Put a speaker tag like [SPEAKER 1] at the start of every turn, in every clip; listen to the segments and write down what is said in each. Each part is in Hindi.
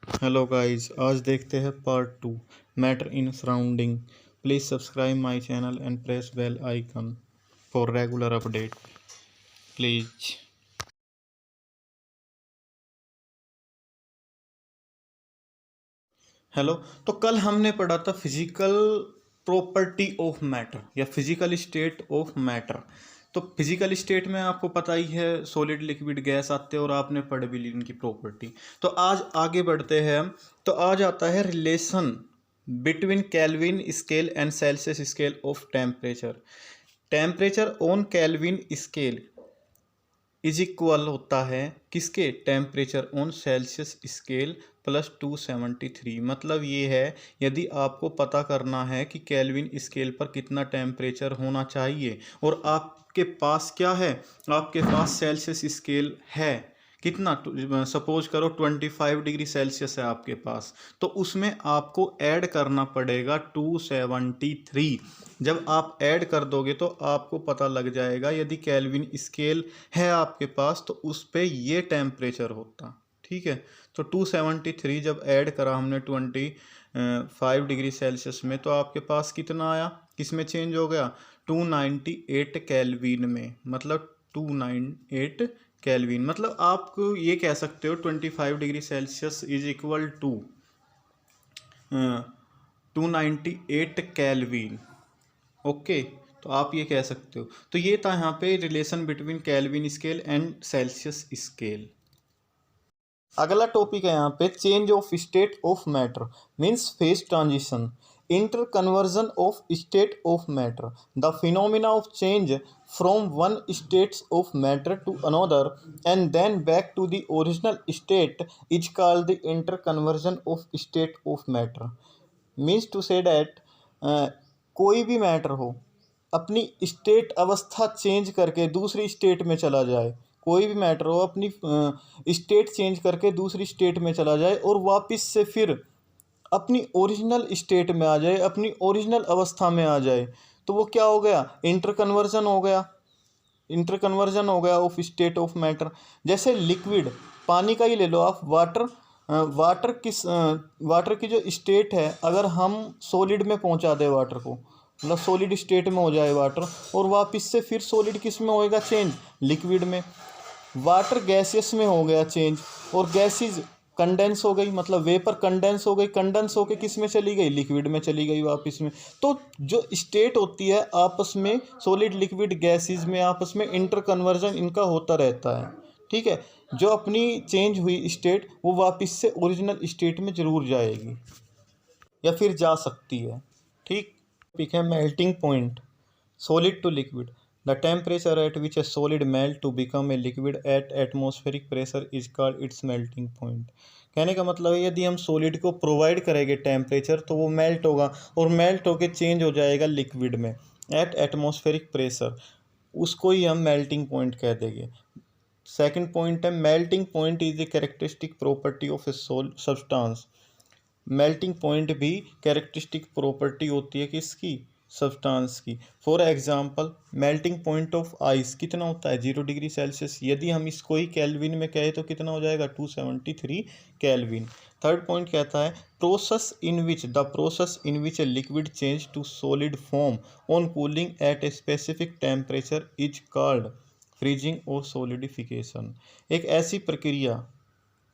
[SPEAKER 1] हेलो गाइस, आज देखते हैं part 2 matter in surrounding. Please subscribe my channel and press bell icon for regular update please. Hello. तो कल हमने पढ़ा था फिजिकल प्रॉपर्टी ऑफ मैटर या फिजिकल स्टेट ऑफ मैटर। तो फिजिकल स्टेट में आपको पता ही है सॉलिड लिक्विड गैस आते हैं और आपने पढ़ भी ली इनकी प्रॉपर्टी। तो आज आगे बढ़ते हैं हम। तो आज आता है relation between Kelvin scale and Celsius scale of temperature. Temperature on kelvin scale is equal होता है किसके, temperature on Celsius scale plus 273। मतलब ये है, यदि आपको पता करना है कि केल्विन स्केल पर कितना टेम्परेचर होना चाहिए और आपके पास क्या है, आपके पास सेल्सियस स्केल है कितना, सपोज करो 25 डिग्री सेल्सियस है आपके पास, तो उसमें आपको ऐड करना पड़ेगा 273। जब आप ऐड कर दोगे तो आपको पता लग जाएगा, यदि केल्विन स्केल है आपके पास तो उस पे ये टेम्परेचर होता। ठीक है, तो 273 जब ऐड करा हमने 25 डिग्री सेल्सियस में, तो आपके पास कितना आया, किस में चेंज हो गया, 298 केल्विन में। मतलब 298 केल्विन, मतलब आप ये कह सकते हो 25 degree Celsius is equal to 298 kelvin. Okay, तो आप ये कह सकते हो। तो ये था यहाँ पे relation between Kelvin scale and Celsius scale. अगला टॉपिक है यहाँ पे change of state of matter means phase transition, interconversion of state of matter, the phenomena of change from one states of matter to another and then back to the original state is called the interconversion of state of matter. Means to say that कोई भी मैटर हो अपनी स्टेट अवस्था चेंज करके दूसरी स्टेट में चला जाए, कोई भी मैटर हो अपनी स्टेट चेंज करके दूसरी स्टेट में चला जाए और वापस से फिर अपनी ओरिजिनल स्टेट में आ जाए, अपनी ओरिजिनल अवस्था में आ जाए, तो वो क्या हो गया, इंटर कन्वर्जन हो गया। इंटर कन्वर्जन हो गया ऑफ स्टेट ऑफ मैटर। जैसे लिक्विड, पानी का ही ले लो आप, वाटर। वाटर की जो स्टेट है, अगर हम सॉलिड में पहुंचा दें वाटर को, मतलब सॉलिड स्टेट में हो जाए वाटर और वापस से फिर सॉलिड किस में होएगा चेंज, लिक्विड में। वाटर गैसियस में हो गया चेंज और गैसेज कंडेंस हो गई, मतलब वेपर कंडेंस हो गई, कंडेंस होके किस में चली गई, लिक्विड में चली गई वापस में। तो जो स्टेट होती है आपस में, सॉलिड लिक्विड गैसेज में आपस में इंटर कन्वर्जन इनका होता रहता है। ठीक है, जो अपनी चेंज हुई स्टेट वो वापस से ओरिजिनल स्टेट में जरूर जाएगी या फिर जा सकती है। ठीक, टॉपिक है melting point, solid to liquid, the temperature at which a solid melt to become a liquid at atmospheric pressure is called its melting point. कहने का मतलब है, यदि हम सॉलिड को प्रोवाइड करेंगे टेम्परेचर तो वो मेल्ट होगा और मेल्ट होकर चेंज हो जाएगा लिक्विड में एट एटमॉस्फेरिक प्रेशर, उसको ही हम मेल्टिंग पॉइंट कह देंगे। सेकंड पॉइंट है melting point is the characteristic property of a substance. Melting point भी कैरेक्टरिस्टिक प्रॉपर्टी होती है किसकी, सब्सटेंस की। For example melting point of ice कितना होता है, 0 डिग्री सेल्सियस। यदि हम इसको ही केल्विन में कहें तो कितना हो जाएगा, 273 केल्विन। थर्ड पॉइंट कहता है process in which a liquid change to solid form on cooling at a specific temperature is called freezing और सॉलिडिफिकेशन। एक ऐसी प्रक्रिया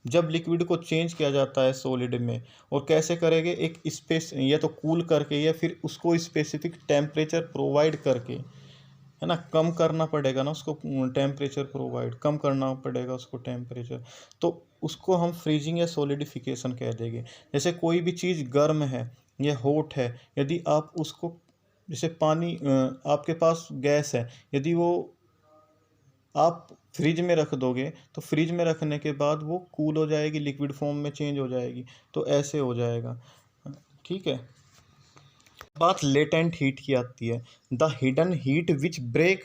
[SPEAKER 1] जब लिक्विड को चेंज किया जाता है सॉलिड में, और कैसे करेंगे, एक स्पेस या तो कूल करके या फिर उसको स्पेसिफिक टेम्परेचर प्रोवाइड करके, है ना, कम करना पड़ेगा ना उसको, टेम्परेचर प्रोवाइड कम करना पड़ेगा उसको टेम्परेचर, तो उसको हम फ्रीजिंग या सॉलिडिफिकेशन कह देंगे। जैसे कोई भी चीज़ गर्म है या हॉट है, यदि आप उसको, जैसे पानी, आपके पास गैस है, यदि वो आप फ्रिज में रख दोगे तो फ्रिज में रखने के बाद वो कूल हो जाएगी, लिक्विड फॉर्म में चेंज हो जाएगी, तो ऐसे हो जाएगा। ठीक है, बात लेटेंट हीट की आती है, the hidden heat which break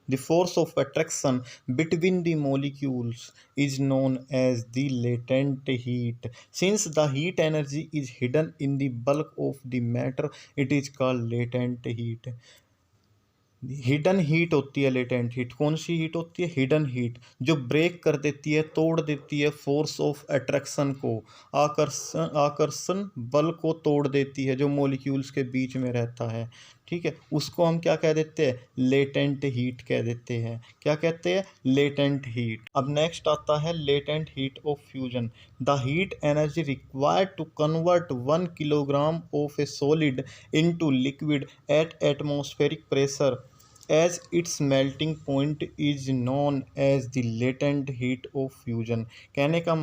[SPEAKER 1] the force of attraction between the molecules is known as the latent heat. Since the heat energy is hidden in the bulk of the matter it is called latent heat. Hidden heat होती है लेटेंट हीट। कौन सी हीट होती है? हिडन हीट, जो ब्रेक कर देती है, तोड़ देती है फोर्स ऑफ अट्रैक्शन को, आकर्षण बल को तोड़ देती है जो मॉलिक्यूल्स के बीच में रहता है। ठीक है, उसको हम क्या कह देते हैं? लेटेंट हीट कह देते हैं। क्या कहते हैं? Latent heat. अब नेक्स्ट आता है latent heat of fusion. The heat energy required to convert 1 kilogram of a solid into liquid at atmospheric pressure as its melting point is known as the latent heat of fusion। कहने का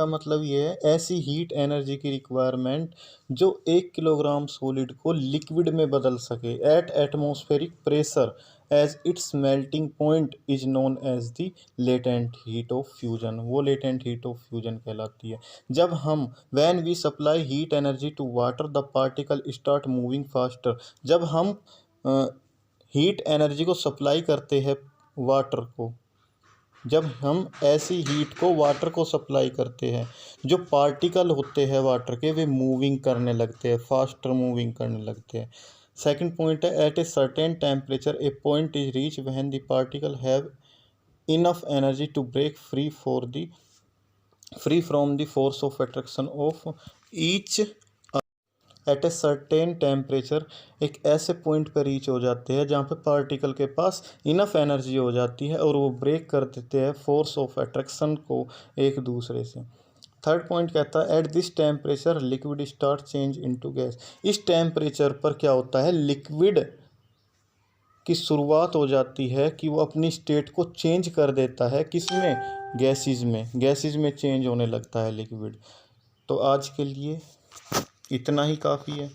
[SPEAKER 1] मतलब ये है, ऐसी हीट एनर्जी की रिक्वायरमेंट जो 1 किलोग्राम सॉलिड को लिक्विड में बदल सके at atmospheric pressure as its melting point is known as the latent heat of fusion. वो लेटेंट हीट ऑफ फ्यूजन कहलाती है। जब हम when we supply heat energy to water the particle start moving faster. जब हम हीट एनर्जी को सप्लाई करते हैं वाटर को, जब हम ऐसी हीट को वाटर को सप्लाई करते हैं, जो पार्टिकल होते हैं वाटर के वे मूविंग करने लगते हैं, फास्टर मूविंग करने लगते हैं। सेकंड पॉइंट है at a certain temperature a point is reach when the particle have enough energy to break free from the force of attraction of each. At a certain temperature, एक ऐसे पॉइंट पर रीच हो जाते हैं जहाँ पे पार्टिकल के पास इनफ एनर्जी हो जाती है और वो ब्रेक कर देते हैं फोर्स ऑफ अट्रैक्शन को एक दूसरे से। थर्ड पॉइंट कहता है at this temperature liquid start change into gas. इस टेम्परेचर पर क्या होता है? लिक्विड की शुरुआत हो जाती है कि वो अपनी स्टेट को चेंज कर देता है। किसमें? गैसेज में चेंज होने लगता है लिक्विड। तो आज के लिए इतना ही काफ़ी है।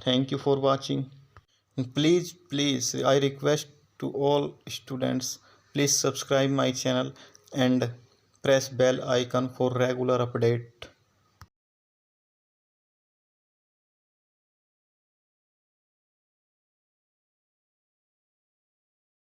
[SPEAKER 1] Thank you for watching. Please I request to all students, please subscribe my channel and press bell icon for regular update।